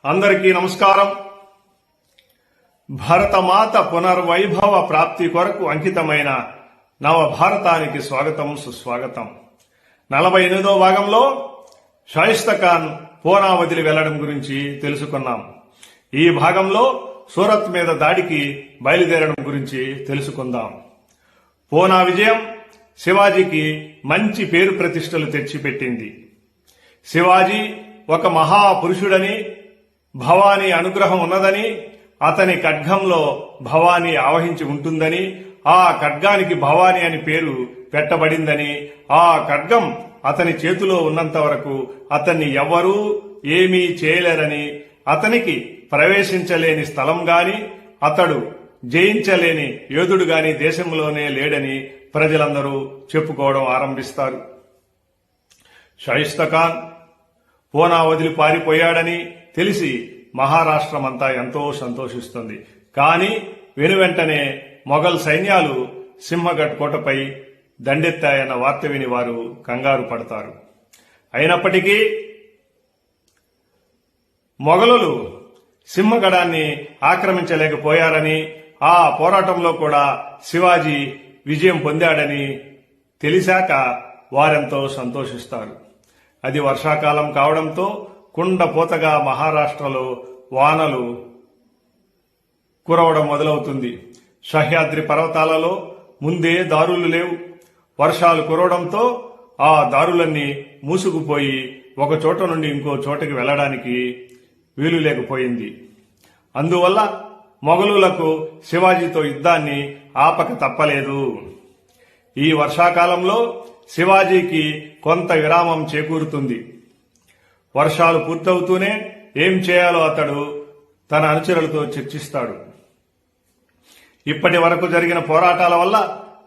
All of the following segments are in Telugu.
అందరికీ నమస్కారం. భరతమాత పునర్వైభవ ప్రాప్తి కొరకు అంకితమైన నవ భారతానికి స్వాగతం, సుస్వాగతం. 48వ భాగంలో షాయిస్తా ఖాన్ పూనా వదిలి వెళ్లడం గురించి తెలుసుకున్నాం. ఈ భాగంలో సూరత్ మీద దాడికి బయలుదేరడం గురించి తెలుసుకుందాం. పూనా విజయం శివాజీకి మంచి పేరు ప్రతిష్టలు తెచ్చిపెట్టింది. శివాజీ ఒక మహాపురుషుడని, భవానీ అనుగ్రహం ఉన్నదని, అతని ఖడ్గంలో భవానీ ఆవహించి ఉంటుందని, ఆ ఖడ్గానికి భవానీ అని పేరు పెట్టబడిందని, ఆ ఖడ్గం అతని చేతిలో ఉన్నంత వరకు అతన్ని ఎవ్వరూ ఏమీ చేయలేరని, అతనికి ప్రవేశించలేని స్థలం గాని, అతడు జయించలేని యోధుడు గాని దేశంలోనే లేడని ప్రజలందరూ చెప్పుకోవడం ఆరంభిస్తారు. షాయిస్తా ఖాన్ పూనా వదిలి పారిపోయాడని తెలిసి మహారాష్ట్రమంతా ఎంతో సంతోషిస్తుంది. కానీ వెనువెంటనే మొఘల్ సైన్యాలు సింహగఢ్ కోటపై దండెత్తాయన్న వార్త విని వారు కంగారు పడతారు. అయినప్పటికీ మొఘలులు సింహగఢాన్ని ఆక్రమించలేకపోయారని, ఆ పోరాటంలో కూడా శివాజీ విజయం పొందాడని తెలిసాక వారెంతో సంతోషిస్తారు. అది వర్షాకాలం కావడంతో కుండపోతగా మహారాష్ట్రలో వానలు కురవడం మొదలవుతుంది. సహ్యాద్రి పర్వతాలలో ముందే దారులు లేవు. వర్షాలు కురవడంతో ఆ దారులన్నీ మూసుకుపోయి ఒక చోట నుండి ఇంకో చోటకి వెళ్లడానికి వీలు లేకపోయింది. అందువల్ల మొఘలులకు శివాజీతో యుద్ధాన్ని ఆపక తప్పలేదు. ఈ వర్షాకాలంలో శివాజీకి కొంత విరామం చేకూరుతుంది. వర్షాలు పూర్తవుతూనే ఏం చేయాలో అతడు తన అనుచరులతో చర్చిస్తాడు. ఇప్పటి వరకు జరిగిన పోరాటాల వల్ల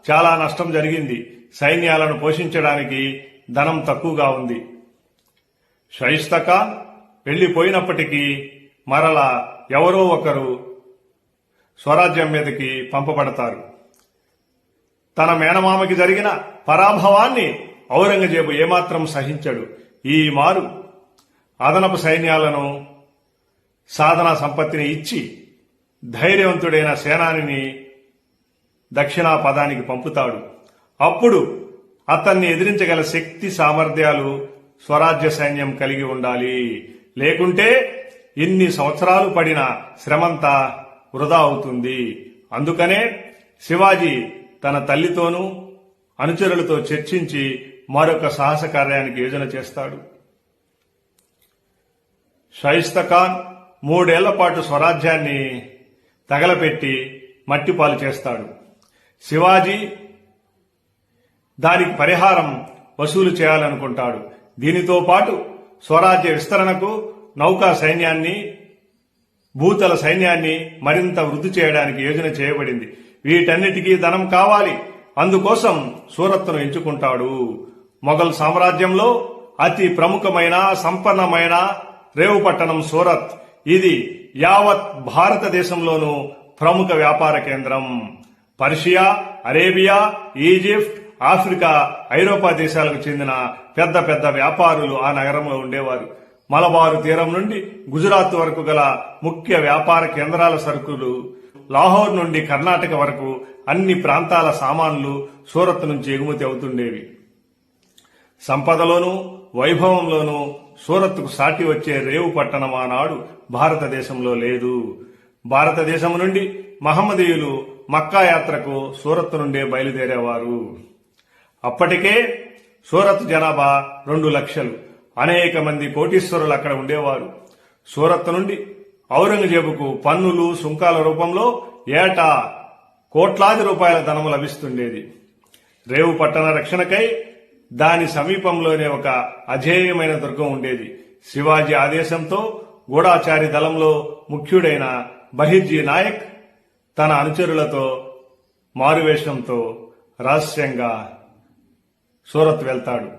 చాలా నష్టం జరిగింది. సైన్యాలను పోషించడానికి ధనం తక్కువగా ఉంది. షాయిస్తా ఖాన్ వెళ్లిపోయినప్పటికీ మరలా ఎవరో ఒకరు స్వరాజ్యం మీదకి పంపబడతారు. తన మేనమామకి జరిగిన పరాభవాన్ని ఔరంగజేబు ఏమాత్రం సహించడు. ఈ మారు అదనపు సైన్యాలను, సాధనా సంపత్తిని ఇచ్చి ధైర్యవంతుడైన సేనానిని దక్షిణాపథానికి పంపుతాడు. అప్పుడు అతన్ని ఎదిరించగల శక్తి సామర్థ్యాలు స్వరాజ్య సైన్యం కలిగి ఉండాలి. లేకుంటే ఎన్ని సంవత్సరాలు పడిన శ్రమంతా వృధా అవుతుంది. అందుకనే శివాజీ తన తల్లితోనూ అనుచరులతో చర్చించి మరొక సాహస కార్యానికి యోజన చేస్తాడు. షాయిస్తా ఖాన్ 3 ఏళ్ల పాటు స్వరాజ్యాన్ని తగలపెట్టి మట్టిపాలు చేస్తాడు. శివాజీ దానికి పరిహారం వసూలు చేయాలనుకుంటాడు. దీనితో పాటు స్వరాజ్య విస్తరణకు నౌకా సైన్యాన్ని, భూతల సైన్యాన్ని మరింత వృద్ధి చేయడానికి యోజన చేయబడింది. వీటన్నిటికీ ధనం కావాలి. అందుకోసం సూరత్ను ఎంచుకుంటాడు. మొఘల్ సామ్రాజ్యంలో అతి ప్రముఖమైన, సంపన్నమైన రేవు పట్టణం సూరత్. ఇది యావత్ భారతదేశంలోనూ ప్రముఖ వ్యాపార కేంద్రం. పర్షియా, అరేబియా, ఈజిప్ట్, ఆఫ్రికా, ఐరోపా దేశాలకు చెందిన పెద్ద పెద్ద వ్యాపారులు ఆ నగరంలో ఉండేవారు. మలబారు తీరం నుండి గుజరాత్ వరకు గల ముఖ్య వ్యాపార కేంద్రాల సరుకులు, లాహోర్ నుండి కర్ణాటక వరకు అన్ని ప్రాంతాల సామాన్లు సూరత్ నుంచి ఎగుమతి అవుతుండేవి. సంపదలోనూ వైభవంలోనూ సూరత్కు సాటి వచ్చే రేవు పట్టణం ఆనాడు భారతదేశంలో లేదు. భారతదేశం నుండి మహమ్మదీయులు మక్కా యాత్రకు సూరత్ నుండే బయలుదేరేవారు. అప్పటికే సూరత్ జనాభా 2 లక్షలు. అనేక మంది కోటీశ్వరులు అక్కడ ఉండేవారు. సూరత్ నుండి ఔరంగజేబుకు పన్నులు, సుంకాల రూపంలో ఏటా కోట్లాది రూపాయల ధనము లభిస్తుండేది. రేవు పట్టణ రక్షణకై దాని సమీపంలోనే ఒక అజేయమైన దుర్గం ఉండేది. శివాజీ ఆదేశంతో గూఢాచారి దళంలో ముఖ్యుడైన బహిర్జీ నాయక్ తన అనుచరులతో మారువేషంతో రహస్యంగా సూరత్ వెళ్తాడు.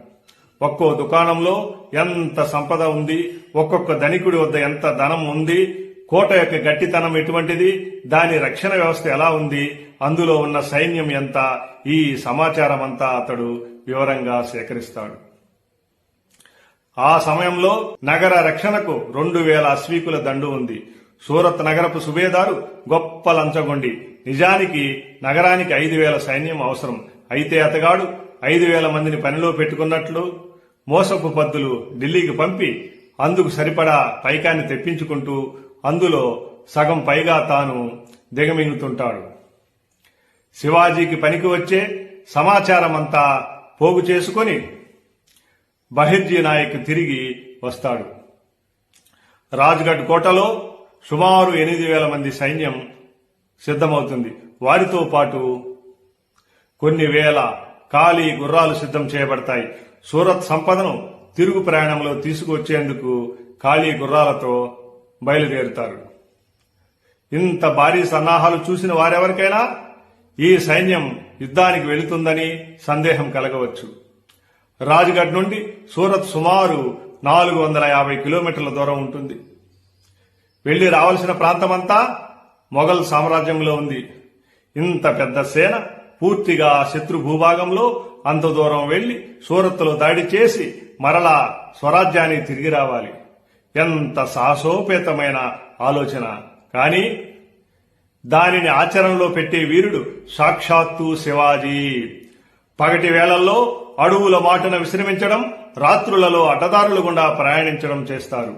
ఒక్కో దుకాణంలో ఎంత సంపద ఉంది, ఒక్కొక్క ధనికుడి వద్ద ఎంత ధనం ఉంది, కోట యొక్క గట్టితనం ఎటువంటిది, దాని రక్షణ వ్యవస్థ ఎలా ఉంది, అందులో ఉన్న సైన్యం ఎంత, ఈ సమాచారం అంతా అతడు వివరంగా సేకరిస్తాడు. ఆ సమయంలో నగర రక్షణకు 2000 అశ్వీకుల దండు ఉంది. సూరత్ నగరపు సుబేదారు గొప్ప లంచగొండి. నిజానికి నగరానికి 5000 సైన్యం అవసరం. అయితే అతగాడు 5000 మందిని పనిలో పెట్టుకున్నట్లు మోసపు పద్దులు ఢిల్లీకి పంపి అందుకు సరిపడా పైకాన్ని తెప్పించుకుంటూ అందులో సగం పైగా తాను దిగమింగుతుంటాడు. శివాజీకి పనికి వచ్చే సమాచారమంతా పోగు చేసుకుని బహిర్జీ నాయక్ తిరిగి వస్తాడు. రాజ్గఢ్ కోటలో సుమారు 8000 మంది సైన్యం సిద్ధమవుతుంది. వారితో పాటు కొన్ని వేల ఖాళీ గుర్రాలు సిద్ధం చేయబడతాయి. సూరత్ సంపదను తిరుగు ప్రయాణంలో తీసుకువచ్చేందుకు ఖాళీ గుర్రాలతో బయలుదేరుతారు. ఇంత భారీ సన్నాహాలు చూసిన వారెవరికైనా ఈ సైన్యం యుద్ధానికి వెళుతుందని సందేహం కలగవచ్చు. రాజ్గఢ్ నుండి సూరత్ సుమారు 450 కిలోమీటర్ల దూరం ఉంటుంది. వెళ్లి రావాల్సిన ప్రాంతమంతా మొఘల్ సామ్రాజ్యంలో ఉంది. ఇంత పెద్ద సేన పూర్తిగా శత్రు భూభాగంలో అంత దూరం వెళ్లి సూరత్లో దాడి చేసి మరలా స్వరాజ్యానికి తిరిగి రావాలి. ఎంత సాహసోపేతమైన ఆలోచన! కానీ దానిని ఆచరణలో పెట్టే వీరుడు సాక్షాత్తు శివాజీ. పగటి వేళల్లో అడవుల మాటున విశ్రమించడం, రాత్రులలో అడ్డదారుల గుండా ప్రయాణించడం చేస్తారు.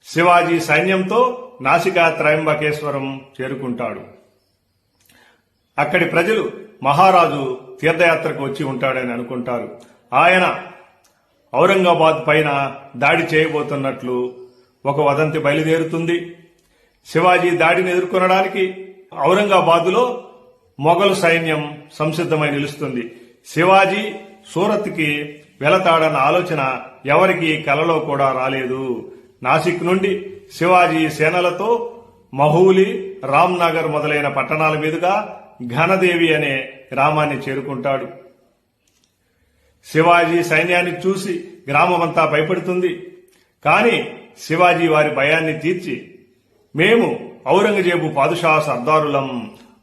శివాజీ సైన్యంతో నాసికా త్రయంబకేశ్వరం చేరుకుంటాడు. అక్కడి ప్రజలు మహారాజు తీర్థయాత్రకు వచ్చి ఉంటాడని అనుకుంటారు. ఆయన ఔరంగాబాద్ పైన దాడి చేయబోతున్నట్లు ఒక వదంతి బయలుదేరుతుంది. శివాజీ దాడిని ఎదుర్కొనడానికి ఔరంగాబాదులో మొఘలు సైన్యం సంసిద్ధమై నిలుస్తుంది. శివాజీ సూరత్కి వెళతాడన్న ఆలోచన ఎవరికి కలలో కూడా రాలేదు. నాసిక్ నుండి శివాజీ సేనలతో మహూలి, రామ్నగర్ మొదలైన పట్టణాల మీదుగా ఘనదేవి అనే గ్రామాన్ని చేరుకుంటాడు. శివాజీ సైన్యాన్ని చూసి గ్రామమంతా భయపడుతుంది. కాని శివాజీ వారి భయాన్ని తీర్చి, మేము ఔరంగజేబు పాదుషా సర్దారులం,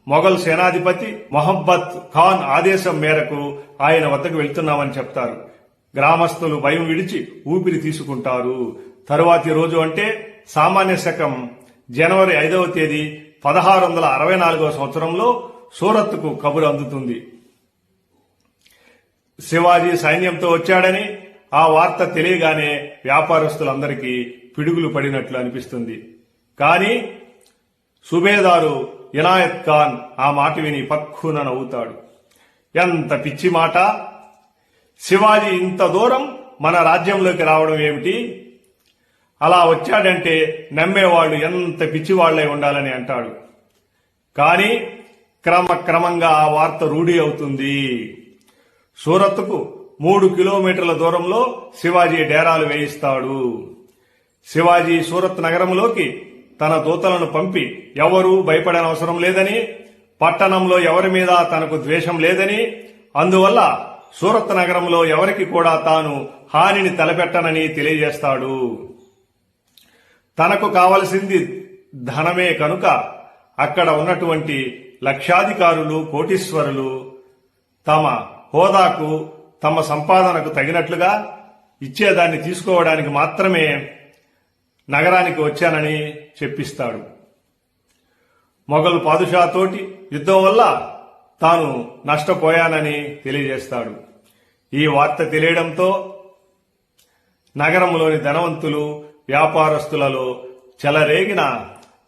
మొఘల్ సేనాధిపతి మొహబ్బత్ ఖాన్ ఆదేశం మేరకు ఆయన వద్దకు వెళ్తున్నామని చెప్తారు. గ్రామస్తులు భయం విడిచి ఊపిరి తీసుకుంటారు. తరువాతి రోజు అంటే సామాన్య శకం జనవరి 5వ తేదీ 1664 సంవత్సరంలో సూరత్కు కబురు అందుతుంది. శివాజీ సైన్యంతో వచ్చాడని ఆ వార్త తెలియగానే వ్యాపారస్తులందరికీ పిడుగులు పడినట్లు అనిపిస్తుంది. కానీ సుబేదారు ఇనాయత్ ఖాన్ ఆ మాట విని పక్కున నవ్వుతాడు. ఎంత పిచ్చి మాట! శివాజీ ఇంత దూరం మన రాజ్యంలోకి రావడం ఏమిటి? అలా వచ్చాడంటే నమ్మేవాళ్లు ఎంత పిచ్చివాళ్లై ఉండాలని అంటాడు. కానీ క్రమక్రమంగా ఆ వార్త రూఢి అవుతుంది. సూరత్కు 3 కిలోమీటర్ల దూరంలో శివాజీ డేరాలు వేయిస్తాడు. శివాజీ సూరత్ నగరంలోకి తన దూతలను పంపి ఎవరూ భయపడనవసరం లేదని, పట్టణంలో ఎవరి మీద తనకు ద్వేషం లేదని, అందువల్ల సూరత్ నగరంలో ఎవరికి కూడా తాను హానిని తలపెట్టనని తెలియజేస్తాడు. తనకు కావలసింది ధనమే కనుక అక్కడ ఉన్నటువంటి లక్షాధికారులు, కోటీశ్వరులు తమ హోదాకు, తమ సంపాదనకు తగినట్లుగా ఇచ్చేదాన్ని తీసుకోవడానికి మాత్రమే నగరానికి వచ్చానని చెప్పిస్తాడు. మొఘల్ పాదుషాతోటి యుద్ధం వల్ల తాను నష్టపోయానని తెలియజేస్తాడు. ఈ వార్త తెలియడంతో నగరంలోని ధనవంతులు, వ్యాపారస్తులలో చెలరేగిన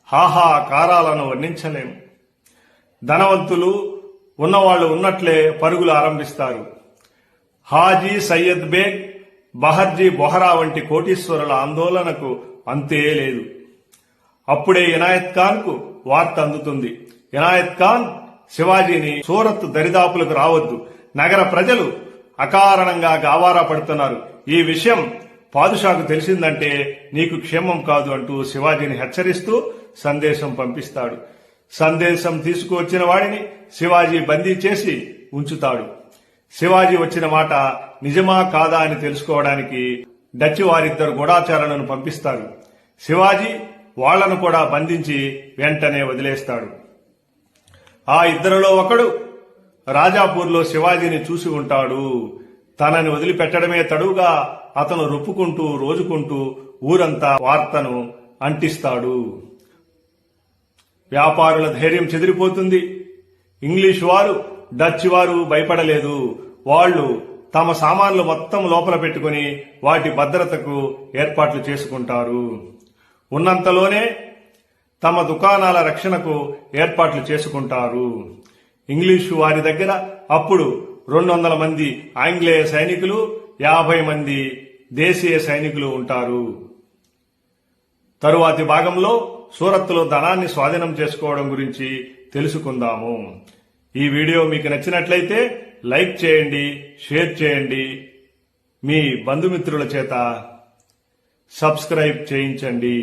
హాహాకారాలను వర్ణించలేం. ధనవంతులు ఉన్నవాళ్లు ఉన్నట్లే పరుగులు ఆరంభిస్తారు. హాజీ సయ్యద్ బేగ్, బహర్జీ బొహరా వంటి కోటీశ్వరుల ఆందోళనకు అంతే లేదు. అప్పుడే ఇనాయత్ ఖాన్ కు వార్త అందుతుంది. ఇనాయత్ ఖాన్ శివాజీని సూరత్ దరిదాపులకు రావద్దు, నగర ప్రజలు అకారణంగా గావారా పడుతున్నారు, ఈ విషయం పాదుషాకు తెలిసిందంటే నీకు క్షేమం కాదు అంటూ శివాజీని హెచ్చరిస్తూ సందేశం పంపిస్తాడు. సందేశం తీసుకువచ్చిన వాడిని శివాజీ బందీ చేసి ఉంచుతాడు. శివాజీ వచ్చిన మాట నిజమా కాదా అని తెలుసుకోవడానికి డచ్ వారిద్దరు గూఢాచారులను పంపిస్తారు. శివాజీ వాళ్లను కూడా బంధించి వెంటనే వదిలేస్తాడు. ఆ ఇద్దరిలో ఒకడు రాజాపూర్లో శివాజీని చూసి ఉంటాడు. తనని వదిలిపెట్టడమే తడువుగా అతను రొప్పుకుంటూ రోజుకుంటూ ఊరంతా వార్తను అంటిస్తాడు. వ్యాపారుల ధైర్యం చెదిరిపోతుంది. ఇంగ్లీష్ వారు, డచ్ వారు భయపడలేదు. వాళ్ళు తమ సామాన్లు మొత్తం లోపల పెట్టుకుని వాటి భద్రతకు ఏర్పాట్లు చేసుకుంటారు. ఉన్నంతలోనే తమ దుకాణాల రక్షణకు ఏర్పాట్లు చేసుకుంటారు. ఇంగ్లీషు వారి దగ్గర అప్పుడు 200 మంది ఆంగ్లేయ సైనికులు, 50 మంది దేశీయ సైనికులు ఉంటారు. తరువాతి భాగంలో సూరత్లో ధనాన్ని స్వాధీనం చేసుకోవడం గురించి తెలుసుకుందాము. ఈ వీడియో మీకు నచ్చినట్లయితే లైక్ చేయండి, షేర్ చేయండి, మీ బంధుమిత్రుల చేత సబ్స్క్రైబ్ చేయించండి.